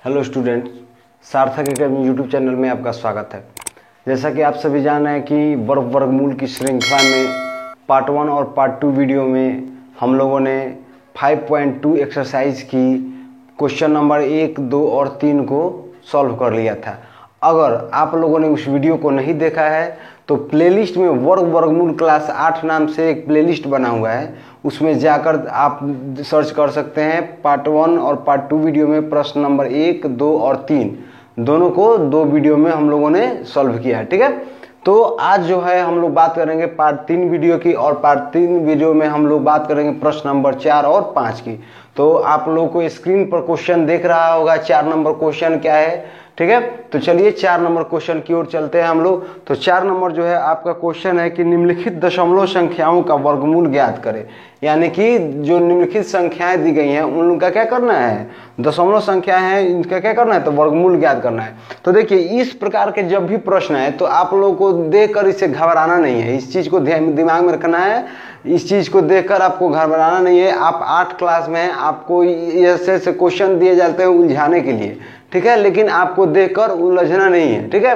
Hello student, सार्थक academy YouTube channel में आपका स्वागत है। जैसा कि आप सभी जान रहे हैं कि वर्गमूल की श्रृंखला में पार्ट 1 और पार्ट 2 वीडियो में हम लोगों ने 5.2 एक्सरसाइज की क्वेश्चन नंबर 1, 2 और 3 को सॉल्व कर लिया था। अगर आप लोगों ने उस वीडियो को नहीं देखा है तो प्लेलिस्ट में वर्गमूल क्लास 8 नाम से एक प्लेलिस्ट बना हुआ है, उसमें जाकर आप सर्च कर सकते हैं। पार्ट 1 और पार्ट 2 वीडियो में प्रश्न नंबर 1, 2 और 3 दोनों को 2 वीडियो में हम लोगों ने सॉल्व किया है। ठीक है, तो आज जो है हम लोग बात करेंगे पार्ट 3 वीडियो की, और पार्ट 3 वीडियो में हम लोग बात करेंगे प्रश्न नंबर 4 और 5 की। तो आप लोगों को स्क्रीन पर क्वेश्चन देख रहा होगा 4 नंबर क्वेश्चन क्या है। ठीक है, तो चलिए 4 नंबर क्वेश्चन की ओर चलते हैं हम लोग। तो 4 नंबर जो है आपका क्वेश्चन है कि निम्नलिखित दशमलव संख्याओं का वर्गमूल ज्ञात करें। यानी कि जो निम्नलिखित संख्याएं दी गई हैं उनका क्या करना है, दशमलव संख्या है, इनका क्या करना है, तो वर्गमूल ज्ञात करना है। तो देखिए, इस प्रकार के जब भी प्रश्न है तो आप लोगों को देखकर इसे घबराना नहीं है, इस चीज को दिमाग में रखना है। इस चीज को देखकर आपको घबराना नहीं है। आप 8 क्लास में हैं, आपको ऐसे क्वेश्चन दिए जाते हैं उलझाने के लिए, ठीक है, लेकिन आपको देखकर उलझना नहीं है। ठीक है,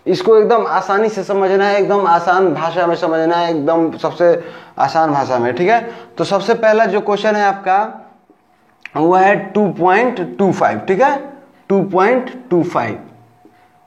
इसको एकदम आसानी से समझना है, एकदम आसान भाषा में समझना है, एकदम सबसे आसान भाषा में। ठीक है, तो सबसे पहला जो क्वेश्चन है आपका वो है 2.25। ठीक है, 2.25।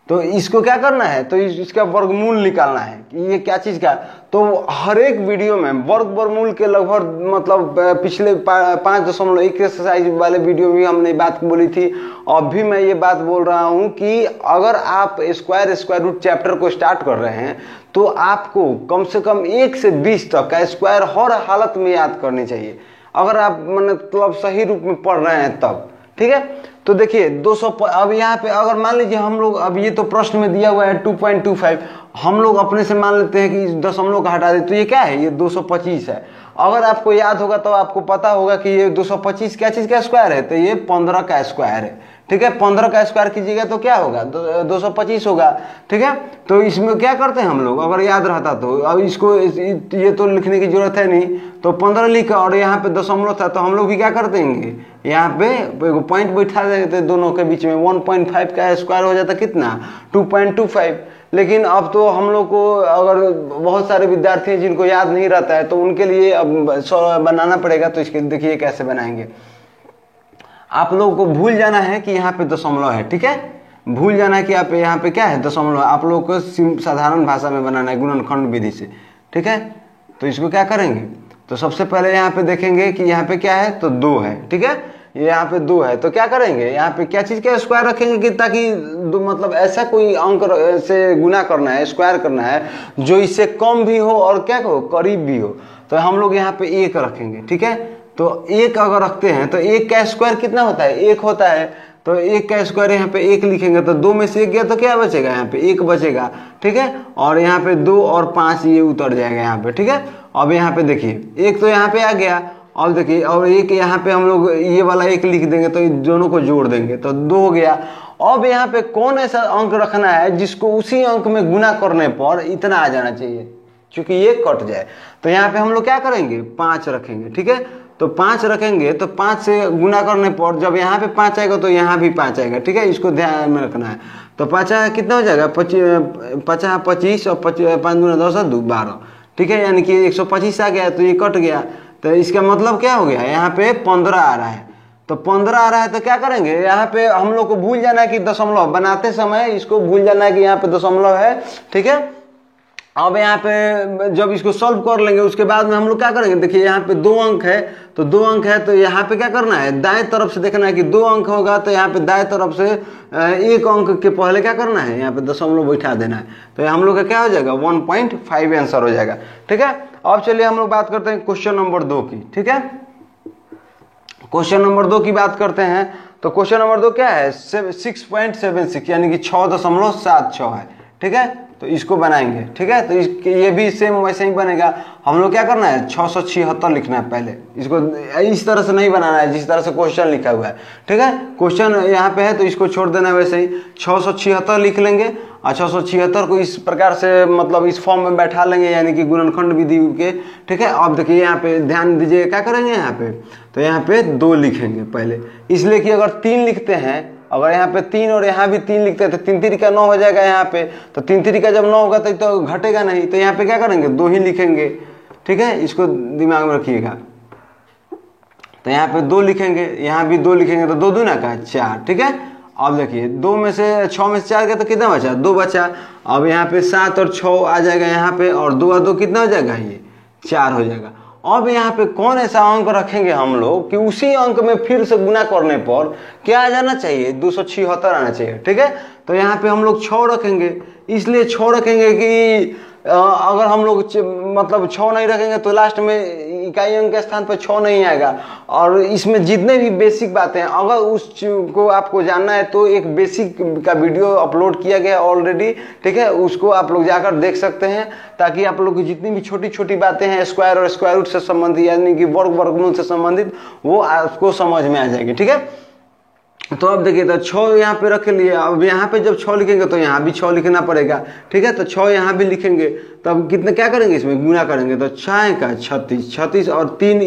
तो इसको क्या करना है, तो इसका वर्गमूल निकालना है कि ये क्या चीज का। तो हर एक वीडियो में वर्गमूल के लगभग मतलब पिछले 5.1 एक्सरसाइज वाले वीडियो में हमने बात बोली थी। अब भी मैं ये बात बोल रहा हूं कि अगर आप स्क्वायर रूट चैप्टर को स्टार्ट कर रहे हैं तो आपको कम से कम 1 से 20 तक का स्क्वायर हर हालत में याद करनी चाहिए, अगर आप मतलब सही रूप में पढ़ रहे हैं तब। ठीक है, तो देखिए 200 अब यहाँ पे अगर मान लीजिए हम लोग, अब ये तो प्रश्न में दिया हुआ है 2.25, हम लोग अपने से मान लेते हैं कि दशमलव का हटा दे, तो ये क्या है, ये 225 है। अगर आपको याद होगा तो आपको पता होगा कि ये 225 क्या चीज का स्क्वायर है, तो ये 15 का स्क्वायर है। ठीक है, 15 का स्क्वायर कीजिएगा तो क्या होगा, 225 होगा। ठीक है, तो इसमें क्या करते हैं हम लोग, अगर याद रहता तो, अब इसको ये तो लिखने की जरूरत है नहीं, तो 15 लिखा और यहाँ पे दशमलव था, तो हम लोग भी क्या कर देंगे, यहाँ पे पॉइंट बैठा देते दोनों के बीच में। 1.5 का स्क्वायर हो जाता कितना, 2.25। लेकिन अब तो हम लोग को, अगर बहुत सारे विद्यार्थी हैं जिनको याद नहीं रहता है तो उनके लिए अब बनाना पड़ेगा। तो इसके देखिए कैसे बनाएंगे। आप लोगों को भूल जाना है कि यहाँ पे दशमलव है। ठीक है, भूल जाना है कि आप यहाँ पे क्या है, दशमलव। आप लोगों को साधारण भाषा में बनाना है गुणनखंड विधि से। ठीक है, तो इसको क्या करेंगे, तो सबसे पहले यहाँ पे देखेंगे कि यहाँ पे क्या है, तो 2 है। ठीक है, ये यहाँ पे 2 है, तो क्या करेंगे, यहाँ पे क्या चीज का स्क्वायर रखेंगे कि ताकि मतलब ऐसा कोई अंक से गुना करना है, स्क्वायर करना है जो इससे कम भी हो और क्या हो, करीब भी हो। तो हम लोग यहाँ पे 1 रखेंगे। ठीक है, तो 1 अगर रखते हैं तो 1 का स्क्वायर कितना होता है, 1 होता है। तो 1 का स्क्वायर यहाँ पे 1 लिखेंगे, तो 2 में से 1 गया तो क्या बचेगा, यहाँ पे 1 बचेगा। ठीक है, और यहाँ पे 2 और 5 ये उतर जाएगा यहाँ पे। ठीक है, अब यहाँ पे देखिए 1 तो यहाँ पे आ गया, और देखिए और 1 यहाँ पे हम लोग ये वाला 1 लिख देंगे, तो दोनों को जोड़ देंगे तो 2 हो गया। अब यहाँ पे कौन ऐसा अंक रखना है जिसको उसी अंक में गुना करने पर इतना आ जाना चाहिए, क्योंकि ये कट जाए। तो यहाँ पे हम लोग क्या करेंगे, 5 रखेंगे। ठीक है, तो 5 रखेंगे, तो 5 से गुना करने पर जब यहाँ पे 5 आएगा तो यहाँ भी 5 आएगा। ठीक है, इसको ध्यान में रखना है। तो 5 कितना हो जाएगा, 25 और 5 दूना 10 2 12। ठीक है, यानी कि 125 आ गया, तो ये कट गया। तो इसका मतलब क्या हो गया, यहाँ पे 15 आ रहा है। तो 15 आ रहा है तो क्या करेंगे, यहाँ पे हम लोग को भूल जाना है कि दशमलव बनाते समय इसको भूल जाना है कि यहाँ पे दशमलव है। ठीक है, अब यहाँ पे जब इसको सॉल्व कर लेंगे उसके बाद में हम लोग क्या करेंगे, देखिए यहाँ पे 2 अंक है, तो 2 अंक है, तो यहाँ पे क्या करना है, दाएं तरफ से देखना है कि 2 अंक होगा, तो यहाँ पे दाएं तरफ से 1 अंक के पहले क्या करना है, यहाँ पे दशमलव बैठा देना है। तो हम लोग का क्या हो जाएगा, 1.5 आंसर हो जाएगा। ठीक है, अब चलिए हम लोग बात करते हैं क्वेश्चन नंबर 2 की। ठीक है, क्वेश्चन नंबर 2 की बात करते हैं। तो क्वेश्चन नंबर 2 क्या है, 6.76 यानी कि 6.76 है। ठीक है, तो इसको बनाएंगे। ठीक है, तो ये भी सेम वैसे ही बनेगा। हम लोग क्या करना है, 676 लिखना है पहले। इसको इस तरह से नहीं बनाना है जिस तरह से क्वेश्चन लिखा हुआ है। ठीक है, क्वेश्चन यहाँ पे है तो इसको छोड़ देना है वैसे ही। 676 लिख लेंगे और 676 को इस प्रकार से मतलब इस फॉर्म में बैठा लेंगे, यानी कि गुणनखंड विधि के। ठीक है, अब देखिए यहाँ पे ध्यान दीजिए क्या करेंगे, यहाँ पे तो यहाँ पे 2 लिखेंगे पहले, इसलिए कि अगर 3 लिखते हैं अगर यहाँ पे 3 और यहाँ भी 3 लिखते हैं तो 3 3 का 9 हो जाएगा यहाँ पे। तो 3 3 का जब 9 होगा तो घटेगा नहीं, तो यहाँ पे क्या करेंगे 2 ही लिखेंगे। ठीक है, इसको दिमाग में रखिएगा। तो यहाँ पे 2 लिखेंगे, यहाँ भी 2 लिखेंगे, तो 2 दूना का 4। ठीक है, अब देखिए 2 में से 6 में से 4 गया तो कितना बचा, 2 बचा। अब यहाँ पे 7 और 6 आ जाएगा यहाँ पे, और 2 और 2 कितना हो जाएगा, ये 4 हो जाएगा। अब यहाँ पे कौन ऐसा अंक रखेंगे हम लोग कि उसी अंक में फिर से गुना करने पर क्या आ जाना चाहिए, 276 आना चाहिए। ठीक है, तो यहाँ पे हम लोग 6 रखेंगे, इसलिए 6 रखेंगे कि अगर हम लोग मतलब 6 नहीं रखेंगे तो लास्ट में इकाई अंक के स्थान पर 6 नहीं आएगा। और इसमें जितने भी बेसिक बातें हैं, अगर उस को आपको जानना है तो एक बेसिक का वीडियो अपलोड किया गया ऑलरेडी। ठीक है, उसको आप लोग जाकर देख सकते हैं, ताकि आप लोग की जितनी भी छोटी छोटी बातें हैं स्क्वायर और स्क्वायर रूट से संबंधित, यानी कि वर्गमूल से संबंधित, वो आपको समझ में आ जाएगी। ठीक है, तो अब देखिए, तो 6 यहाँ पे रख लिए। अब यहाँ पे जब 6 लिखेंगे तो यहाँ भी 6 लिखना पड़ेगा। ठीक है, तो 6 यहाँ भी लिखेंगे, तो अब कितने क्या करेंगे, इसमें गुना करेंगे। तो 6 का 36, 36 और 3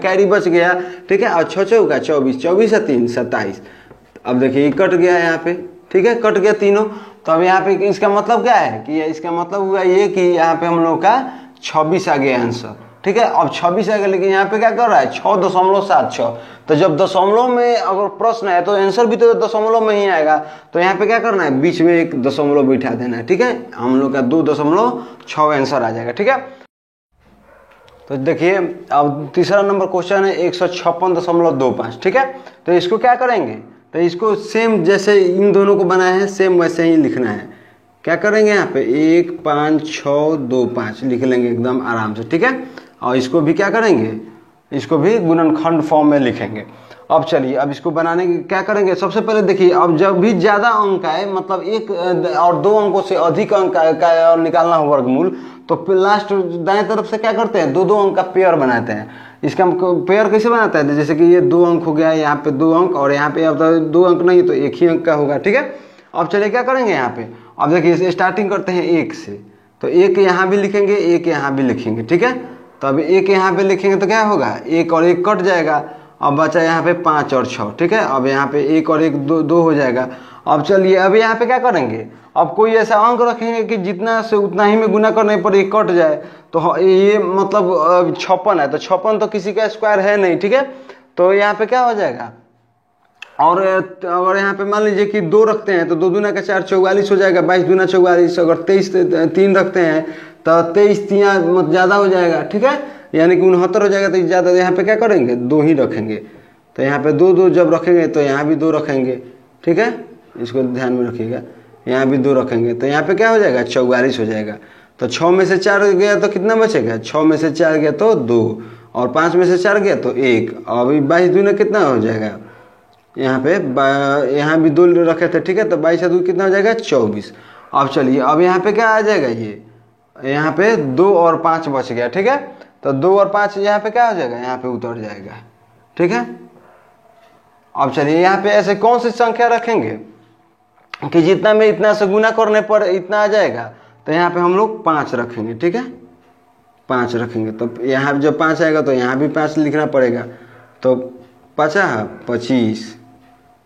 कैरी बच गया। ठीक है, और 6 चौका 24, 24 और 3 27। अब देखिए कट गया यहाँ पे। ठीक है, कट गया तीनों। तो अब यहाँ पे इसका मतलब क्या है कि इसका मतलब हुआ ये कि यहाँ पे हम लोग का 26 आ गया आंसर। ठीक है, अब 26 आ गया, लेकिन यहाँ पे क्या कर रहा है 6.76। तो जब दशमलव में अगर प्रश्न है तो आंसर भी तो दशमलव में ही आएगा। तो यहाँ पे क्या करना है, बीच में एक दशमलव बिठा देना है। ठीक है, हम लोग का 2.6 आंसर आ जाएगा। ठीक है, तो देखिए अब तीसरा नंबर क्वेश्चन है 156.25। ठीक है, तो इसको क्या करेंगे, तो इसको सेम जैसे इन दोनों को बनाया है सेम वैसे ही लिखना है। क्या करेंगे, यहाँ पे 1 5 6 2 5 लिख लेंगे एकदम आराम से। ठीक है, और इसको भी क्या करेंगे, इसको भी गुणनखंड फॉर्म में लिखेंगे। अब चलिए, अब इसको बनाने की क्या करेंगे, सबसे पहले देखिए, अब जब भी ज्यादा अंक आए, मतलब 1 और 2 अंकों से अधिक अंक का और निकालना हो वर्गमूल, तो लास्ट दाएं तरफ से क्या करते हैं, 2 2 अंक का पेयर बनाते हैं। इसका पेयर कैसे बनाता है, जैसे कि ये 2 अंक हो गया, यहाँ पे 2 अंक, और यहाँ पे अब तो 2 अंक नहीं तो 1 ही अंक का होगा। ठीक है, अब चलिए क्या करेंगे यहाँ पे, अब देखिए स्टार्टिंग करते हैं 1 से, तो 1 यहाँ भी लिखेंगे, 1 यहाँ भी लिखेंगे। ठीक है, तो अब 1 यहाँ पे लिखेंगे तो क्या होगा, 1 और 1 कट जाएगा। अब बचा यहाँ पे 5 और 6। ठीक है, अब यहाँ पे 1 और 1 2 हो जाएगा। अब चलिए, अब यहाँ पे क्या करेंगे, अब कोई ऐसा अंक रखेंगे कि जितना से उतना ही में गुना करने पर ये कट जाए। तो ये मतलब 56 है, तो 56 तो किसी का स्क्वायर है नहीं। ठीक है, तो यहाँ पे क्या हो जाएगा, और अगर यहाँ पे मान लीजिए कि 2 रखते हैं तो 2 दूना का 4 44 हो जाएगा, 22 दूना 44। अगर 23 3 रखते हैं तो 23 3 ज़्यादा हो जाएगा। ठीक है, यानी कि 69 हो जाएगा। तो ज़्यादा, यहाँ पे क्या करेंगे, 2 ही रखेंगे। तो यहाँ पे 2 2 जब रखेंगे तो यहाँ भी 2 रखेंगे। ठीक है, इसको ध्यान में रखिएगा, यहाँ भी 2 रखेंगे, तो यहाँ पे क्या हो जाएगा, 44 हो जाएगा। तो 6 में से 4 गया तो कितना बचेगा, 6 में से 4 गया तो 2, और 5 में से 4 गया तो 1। अभी 22 दूना कितना हो जाएगा, यहाँ पे यहाँ भी 2 रखे थे। ठीक है, तो 22 से 2 कितना हो जाएगा, 24। अब चलिए, अब यहाँ पे क्या आ जाएगा, ये यहाँ पे 2 और 5 बच गया। ठीक है, तो 2 और 5 यहाँ पे क्या हो जाएगा, यहाँ पे उतर जाएगा। ठीक है, अब चलिए यहाँ पे ऐसे कौन सी संख्या रखेंगे कि जितना में इतना से गुना करने पर इतना आ जाएगा। तो यहाँ पे हम लोग 5 रखेंगे। ठीक है, 5 रखेंगे, तो यहाँ जब 5 आएगा तो यहाँ भी 5 लिखना पड़ेगा। तो 5 25,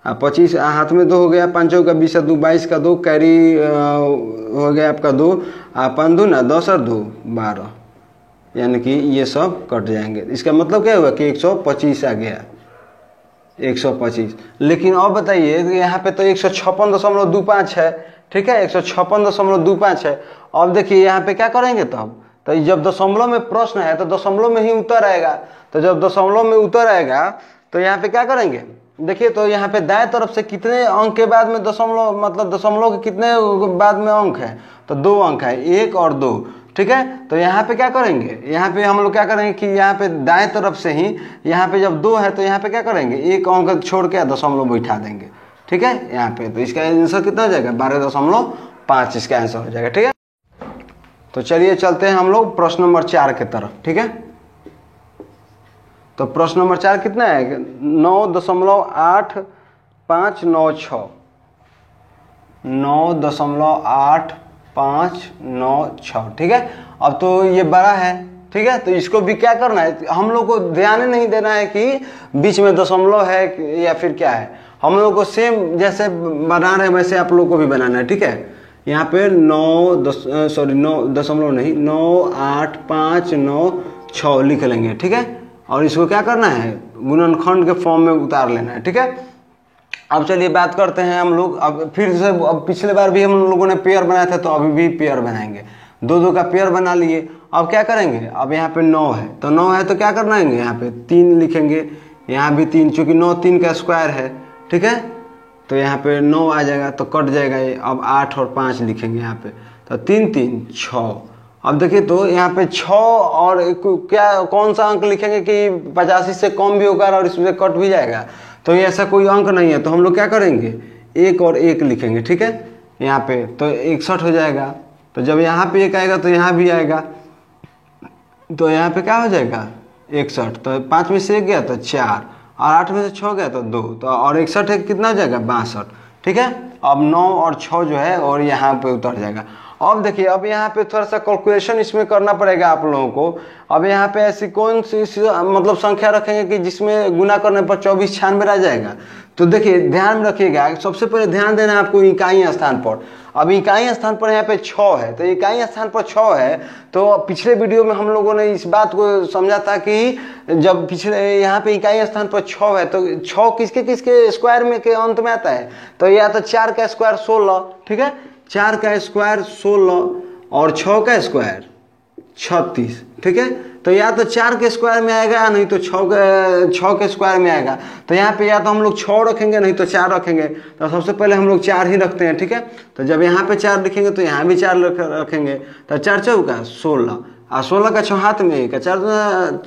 25 हाथ में 2 हो गया, 5 का 20 2 22 का 2 कैरी हो गया आपका 2, 5 2 ना 10 और 2 12, यानी कि ये सब कट जाएंगे। इसका मतलब क्या हुआ कि 125 आ गया, 125। लेकिन अब बताइए, यहाँ पे तो 156.25 है। ठीक है, 156.25 है। अब देखिए यहाँ पे क्या करेंगे, तो जब दशमलव में प्रश्न है तो दशमलव में ही उत्तर आएगा। तो जब दशमलव में उत्तर आएगा तो यहाँ पे क्या करेंगे, देखिए, तो यहाँ पे दाएं तरफ से कितने अंक के बाद में दशमलव, मतलब दशमलव के कितने बाद में अंक है, तो 2 अंक है, 1 और 2। ठीक है, तो यहाँ पे क्या करेंगे, यहाँ पे हम लोग क्या करेंगे कि यहाँ पे दाएं तरफ से ही, यहाँ पे जब 2 है तो यहाँ पे क्या करेंगे, 1 अंक छोड़ के दशमलव बैठा देंगे। ठीक है, यहाँ पे तो इसका आंसर कितना हो जाएगा, 12.5 इसका आंसर हो जाएगा। ठीक है, तो चलिए चलते हैं हम लोग प्रश्न नंबर 4 के तरफ। ठीक है, तो प्रश्न नंबर 4 कितना है, 9.8596, 9.8596। ठीक है, अब तो ये बड़ा है। ठीक है, तो इसको भी क्या करना है, हम लोग को ध्यान नहीं देना है कि बीच में दशमलव है या फिर क्या है। हम लोगों को सेम जैसे बना रहे हैं वैसे आप लोगों को भी बनाना है, ठीक है। यहाँ पे 9.859.6 लिख लेंगे, ठीक है। और इसको क्या करना है, गुणनखंड के फॉर्म में उतार लेना है, ठीक है। अब चलिए बात करते हैं हम लोग अब फिर से। अब पिछले बार भी हम लोगों ने पेयर बनाया था, तो अभी भी पेयर बनाएंगे। 2-2 का पेयर बना लिए। अब क्या करेंगे, अब यहाँ पे 9 है, तो 9 है तो क्या करना है, यहाँ पे 3 लिखेंगे, यहाँ भी 3, चूंकि 9 3 का स्क्वायर है, ठीक है। तो यहाँ पे 9 आ जाएगा, तो कट जाएगा ये। अब 8 और 5 लिखेंगे यहाँ पे, तो 3 3 6। अब देखिए तो यहाँ पे 6 और क्या कौन सा अंक लिखेंगे कि 85 से कम भी होगा और इसमें कट भी जाएगा, तो ये ऐसा कोई अंक नहीं है। तो हम लोग क्या करेंगे, 1 और 1 लिखेंगे, ठीक है। यहाँ पे तो 61 हो जाएगा। तो जब यहाँ पे 1 आएगा तो यहाँ भी आएगा, तो यहाँ पे क्या हो जाएगा 61। तो 5 में से 1 गया तो 4, और 8 में से 6 गया तो 2, तो और 61 है कितना हो जाएगा 62, ठीक है। अब 9 और 6 जो है और यहाँ पे उतर जाएगा। अब देखिए, अब यहाँ पे थोड़ा सा कैलकुलेशन इसमें करना पड़ेगा आप लोगों को। अब यहाँ पे ऐसी कौन सी मतलब संख्या रखेंगे कि जिसमें गुना करने पर 24 96 आ जाएगा। तो देखिए ध्यान में रखिएगा, सबसे पहले ध्यान देना है आपको इकाई स्थान पर। अब इकाई स्थान पर यहाँ पे 6 है, तो इकाई स्थान पर 6 है। तो पिछले वीडियो में हम लोगों ने इस बात को समझा था कि जब पिछले यहाँ पे इकाई स्थान पर 6 है, तो 6 किसके किसके स्क्वायर में के अंत में आता है, तो या तो 4 का स्क्वायर 16, ठीक है। 4 का स्क्वायर 16 और 6 का स्क्वायर 36, ठीक है। तो या तो 4 के स्क्वायर में आएगा, नहीं तो 6 के स्क्वायर में आएगा। तो यहाँ पे या तो हम लोग 6 रखेंगे, नहीं तो 4 रखेंगे। तो सबसे पहले हम लोग 4 ही रखते हैं, ठीक है। तो जब यहाँ पे 4 लिखेंगे तो यहाँ भी 4 रखेंगे। तो 4 चौका 16, और 16 का 6 हाथ में 1, 4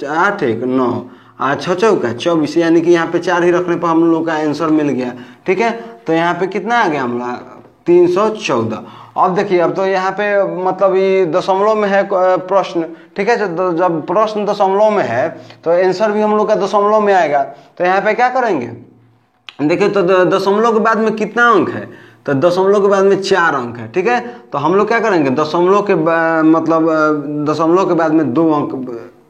8 1 9, और 6 चौका 24, यानी कि यहाँ पे 4 ही रखने पर हम लोग का आंसर मिल गया, ठीक है। तो यहाँ पे कितना आ गया हमारा 314। अब देखिए, अब तो यहाँ पे मतलब ये दशमलव में है प्रश्न, ठीक है। जब प्रश्न दशमलव में है तो आंसर भी हम लोग का दशमलव में आएगा। तो यहाँ पे क्या करेंगे, देखिए तो दशमलव के बाद में कितना अंक है, तो दशमलव के बाद में 4 अंक है, ठीक है। तो हम लोग क्या करेंगे, दशमलव के बाद में 2 अंक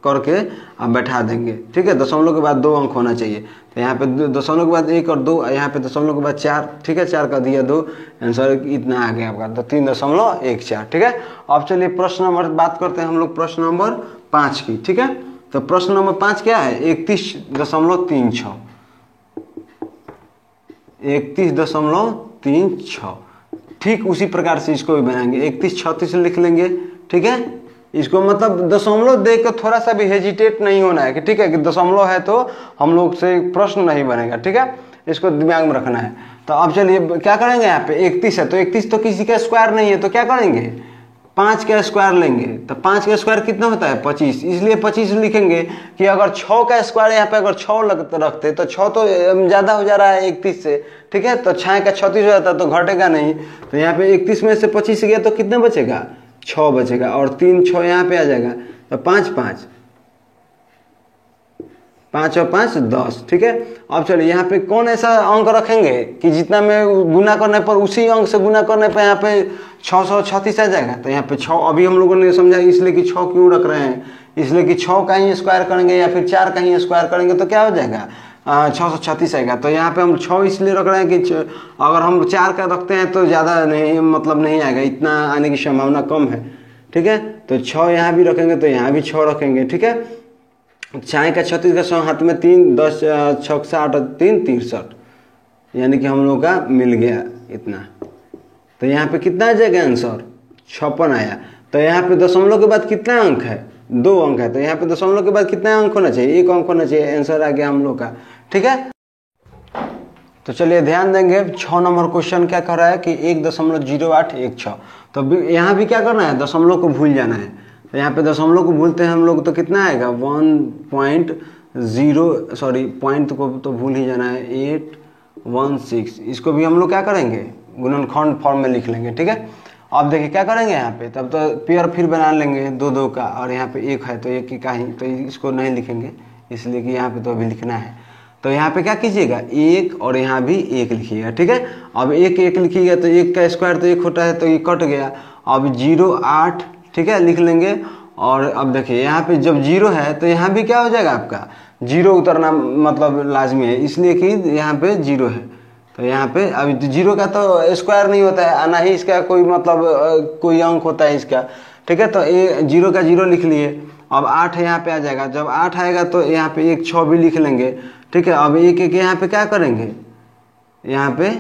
करके अब बैठा देंगे, ठीक है। दशमलव के बाद 2 अंक होना चाहिए। तो यहाँ पे दशमलव के बाद 1 और 2, यहाँ पे दशमलव के बाद 4, ठीक है। 4 का दिया 2, आंसर इतना आ गया आपका, तो 3.14, ठीक है। अब चलिए प्रश्न नंबर बात करते हैं हम लोग, प्रश्न नंबर 5 की, ठीक है। तो प्रश्न नंबर 5 क्या है, 31.36, 31.36। ठीक उसी प्रकार से इसको भी बनाएंगे, 31 36 लिख लेंगे, ठीक है। इसको मतलब दशमलव देख कर थोड़ा सा भी हेजिटेट नहीं होना है कि ठीक है कि दशमलव है तो हम लोग से प्रश्न नहीं बनेगा, ठीक है। इसको दिमाग में रखना है। तो अब चलिए क्या करेंगे, यहाँ पे 31 है, तो 31 तो किसी का स्क्वायर नहीं है, तो क्या करेंगे 5 का स्क्वायर लेंगे। तो 5 का स्क्वायर कितना होता है 25, इसलिए 25 लिखेंगे कि अगर 6 का स्क्वायर यहाँ पे अगर 6 रखते तो 6 तो ज़्यादा हो जा रहा है 31 से, ठीक है। तो 6 का 36 हो जाता तो घटेगा नहीं। तो यहाँ पे 31 में से 25 गया तो कितना बचेगा 6 बचेगा, और 3 6 यहाँ पे आ जाएगा। तो 5 5 5 और 5 10, ठीक है। अब चलिए यहाँ पे कौन ऐसा अंक रखेंगे कि जितना में गुना करने पर उसी अंक से गुना करने पर यहाँ पे 636 आ जाएगा। तो यहाँ पे 6 अभी हम लोगों ने समझा इसलिए कि 6 क्यों रख रहे हैं, इसलिए कि 6 का ही स्क्वायर करेंगे या फिर 4 का ही स्क्वायर करेंगे तो क्या हो जाएगा 636 आएगा। तो यहाँ पे हम 6 इसलिए रख रहे हैं कि अगर हम 4 का रखते हैं तो ज़्यादा नहीं मतलब नहीं आएगा, इतना आने की संभावना कम है, ठीक है। तो 6 यहाँ भी रखेंगे तो यहाँ भी 6 रखेंगे, ठीक है। 6 का 36 का 100 हाथ में 3, 10 6 8 3 63, यानी कि हम लोग का मिल गया इतना। तो यहाँ पे कितना आ जाएगा आंसर 56 आया। तो यहाँ पे दशमलव के बाद कितना अंक है 2 अंक है, तो यहाँ पे दशमलव के बाद कितना अंक होना चाहिए 1 अंक होना चाहिए, आंसर आ गया हम लोग का, ठीक है। तो चलिए ध्यान देंगे 6 नंबर क्वेश्चन क्या कर रहा है कि 1.0816। तो यहाँ भी क्या करना है दशमलव को भूल जाना है। तो यहाँ पे दशमलव को भूलते हैं हम लोग तो कितना आएगा 1.0 सॉरी पॉइंट को तो भूल ही जाना है 816। इसको भी हम लोग क्या करेंगे गुणनखंड फॉर्म में लिख लेंगे, ठीक है। अब देखिए क्या करेंगे यहाँ पे, तब तो पेयर फिर बना लेंगे 2 2 का, और यहाँ पे 1 है तो 1 का ही, तो इसको नहीं लिखेंगे इसलिए कि यहाँ पे तो अभी लिखना है। तो यहाँ पे क्या कीजिएगा 1 और यहाँ भी 1 लिखिएगा, ठीक है। अब 1 1 लिखिएगा तो 1 का स्क्वायर तो 1 होता है तो ये कट गया। अब 0 8, ठीक है, लिख लेंगे। और अब देखिए यहाँ पे जब 0 है तो यहाँ भी क्या हो जाएगा आपका 0 उतरना मतलब लाजमी है, इसलिए कि यहाँ पे 0 है, तो यहाँ पे अभी जीरो का तो स्क्वायर नहीं होता है, ना ही इसका कोई मतलब कोई अंक होता है इसका, ठीक है। तो ये जीरो का जीरो लिख लिए। अब 8 यहाँ पे आ जाएगा, जब 8 आएगा तो यहाँ पे 1 6 भी लिख लेंगे, ठीक है। अब 1 1 यहाँ पे क्या करेंगे, यहाँ पे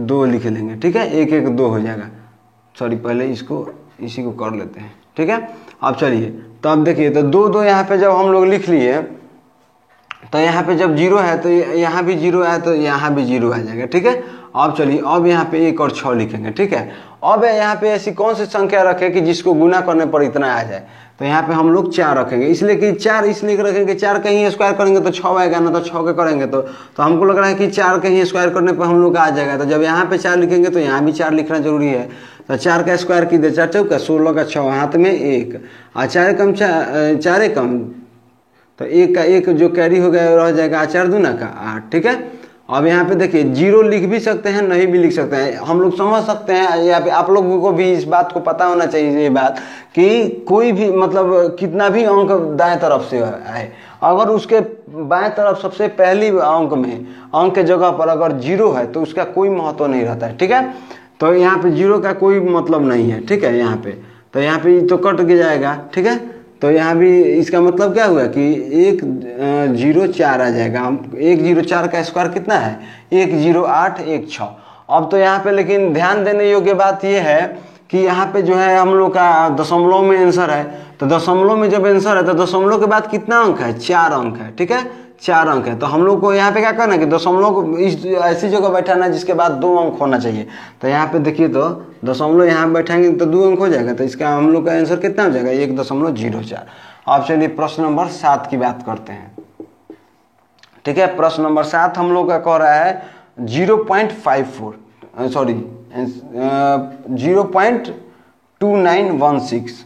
2 लिख लेंगे, ठीक है। 1 1 2 हो जाएगा। सॉरी, पहले इसको इसी को कर लेते हैं, ठीक है। अब चलिए, तो अब देखिए, तो 2 2 यहाँ पे जब हम लोग लिख लिए, तो यहाँ पे जब जीरो है तो यहाँ भी जीरो है, तो यहाँ भी जीरो आ जाएगा, ठीक है। अब चलिए, अब यहाँ पे 1 और 6 लिखेंगे, ठीक है। अब यहाँ पे ऐसी कौन सी संख्या रखें कि जिसको गुना करने पर इतना आ जाए, तो यहाँ पे हम लोग 4 रखेंगे, इसलिए कि 4 इसलिए रखेंगे, 4 कहीं स्क्वायर करेंगे तो 6 आएगा ना, तो 6 के करेंगे तो हमको लग रहा है कि 4 कहीं स्क्वायर करने पर हम लोग का आ जाएगा। तो जब यहाँ पे 4 लिखेंगे तो यहाँ भी 4 लिखना जरूरी है। तो 4 का स्क्वायर कीजिए, 4 चौका 16 का 6 हाथ में 1 और 4 कम 4 कम, तो 1 का 1 जो कैरी हो गया रह जाएगा, 4 दूना का 8, ठीक है। अब यहाँ पे देखिए, जीरो लिख भी सकते हैं, नहीं भी लिख सकते हैं, हम लोग समझ सकते हैं। यहाँ पे आप लोगों को भी इस बात को पता होना चाहिए, ये बात कि कोई भी मतलब कितना भी अंक दाएं तरफ से आए, अगर उसके बाएं तरफ सबसे पहली अंक में अंक के जगह पर अगर जीरो है तो उसका कोई महत्व नहीं रहता है, ठीक है। तो यहाँ पे जीरो का कोई मतलब नहीं है, ठीक है। यहाँ पे तो यहाँ पे तो कट के जाएगा, ठीक है। तो यहाँ भी इसका मतलब क्या हुआ कि 1 0 4 आ जाएगा। हम 1 0 4 का स्क्वायर कितना है, 1 0 8 1 6। अब तो यहाँ पे लेकिन ध्यान देने योग्य बात ये है कि यहाँ पे जो है हम लोग का दशमलव में आंसर है, तो दशमलव में जब आंसर है तो दशमलव के बाद कितना अंक है, 4 अंक है, ठीक है। 4 अंक है, तो हम लोग को यहाँ पे क्या करना है कि दशमलव को इस ऐसी जगह बैठाना है जिसके बाद 2 अंक होना चाहिए। तो यहाँ पे देखिए, तो दशमलव यहाँ बैठाएंगे तो 2 अंक हो जाएगा, तो इसका हम लोग का आंसर कितना हो जाएगा, 1.04। अब चलिए प्रश्न नंबर 7 की बात करते हैं, ठीक है। प्रश्न नंबर 7 हम लोग का कह रहा है 0.54 सॉरी 0.2916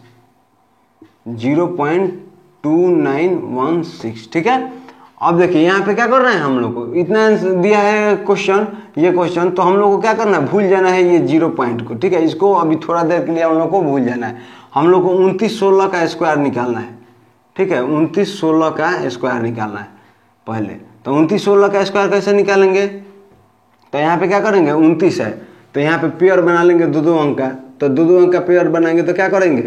0.2916, ठीक है। अब देखिए यहाँ पे क्या कर रहे हैं हम लोग को, इतना दिया है क्वेश्चन, ये क्वेश्चन, तो हम लोग को क्या करना है, भूल जाना है ये 0 पॉइंट को, ठीक है। इसको अभी थोड़ा देर के लिए हम लोग को भूल जाना है। हम लोग को 29 16 का स्क्वायर निकालना है, ठीक है। 29 16 का स्क्वायर निकालना है पहले। तो 29 16 का स्क्वायर कैसे निकालेंगे, तो यहाँ पे क्या करेंगे, 29 है तो यहाँ पे पेयर बना लेंगे 2 2 अंक का, तो 2 2 अंक का पेयर बनाएंगे तो क्या करेंगे,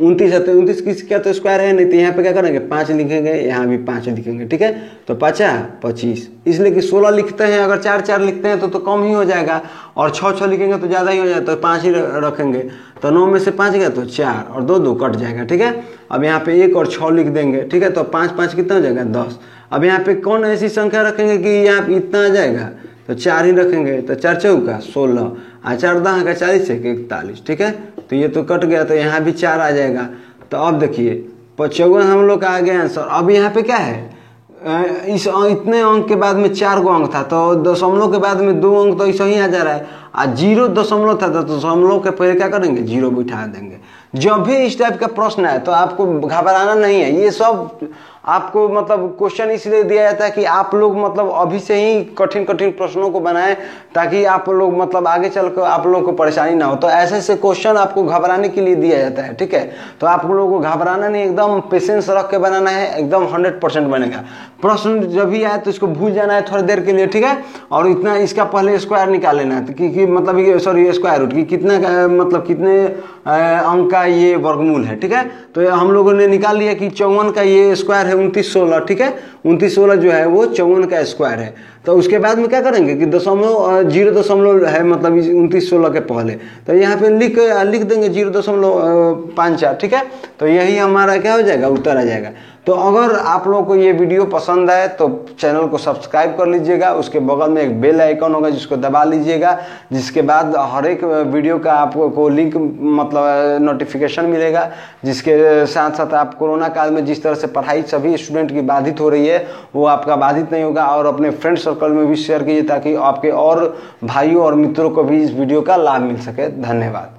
29 है तो 29 किस क्या तो स्क्वायर है नहीं, तो यहाँ पे क्या करेंगे 5 लिखेंगे, यहाँ भी 5 लिखेंगे, ठीक है। तो 5 25, इसलिए कि 16 लिखते हैं, अगर 4 4 लिखते हैं तो कम ही हो जाएगा, और 6 6 लिखेंगे तो ज़्यादा ही हो जाएगा, तो 5 ही रखेंगे। तो 9 में से 5 गया तो 4 और 2 2 कट जाएगा, ठीक है। अब यहाँ पे 1 और 6 लिख देंगे, ठीक है। तो 5 5 कितना हो जाएगा 10। अब यहाँ पे कौन ऐसी संख्या रखेंगे कि यहाँ पे इतना आ जाएगा, तो 4 ही रखेंगे। तो 4 चौका 16 और 4 10 का 40 है 41, ठीक है। तो ये तो कट गया, तो यहाँ भी 4 आ जाएगा। तो अब देखिए 55 हम लोग का आ गया आंसर। अब यहाँ पे क्या है, इस इतने अंक के बाद में 4 गो अंक था, तो दशमलव के बाद में 2 अंक तो ऐसा ही आ जा रहा है, और 0 दशमलव था तो दशमलव के पहले क्या करेंगे, 0 बिठा देंगे। जब भी इस टाइप का प्रश्न है तो आपको घबराना नहीं है, ये सब आपको मतलब क्वेश्चन इसलिए दिया जाता है कि आप लोग मतलब अभी से ही कठिन कठिन प्रश्नों को बनाएं, ताकि आप लोग मतलब आगे चलकर आप लोगों को परेशानी ना हो। तो ऐसे ऐसे क्वेश्चन आपको घबराने के लिए दिया जाता है, ठीक है। तो आप लोगों को घबराना नहीं, एकदम पेशेंस रख के बनाना है, एकदम 100% बनेगा। प्रश्न जब भी आए तो इसको भूल जाना है थोड़ी देर के लिए, ठीक है। और इतना इसका पहले स्क्वायर निकाल लेना है कि मतलब ये सॉरी स्क्वायर रूट की कितना मतलब कितने अंक का ये वर्गमूल है, ठीक है। तो हम लोगों ने निकाल लिया कि 54 का ये स्क्वायर है 29 16, ठीक है। 29 16 जो है वो 54 का स्क्वायर है। तो उसके बाद में क्या करेंगे कि दशमलव 0 दशमलव है मतलब 29 16 के पहले, तो यहाँ पे लिख देंगे 0.54, ठीक है। तो यही हमारा क्या हो जाएगा, उत्तर आ जाएगा। तो अगर आप लोगों को ये वीडियो पसंद आए तो चैनल को सब्सक्राइब कर लीजिएगा, उसके बगल में एक बेल आइकन होगा जिसको दबा लीजिएगा, जिसके बाद हर एक वीडियो का आपको लिंक मतलब नोटिफिकेशन मिलेगा। जिसके साथ साथ आप कोरोना काल में जिस तरह से पढ़ाई सभी स्टूडेंट की बाधित हो रही है वो आपका बाधित नहीं होगा। और अपने फ्रेंड सर्कल में भी शेयर कीजिए ताकि आपके और भाइयों और मित्रों को भी इस वीडियो का लाभ मिल सके। धन्यवाद।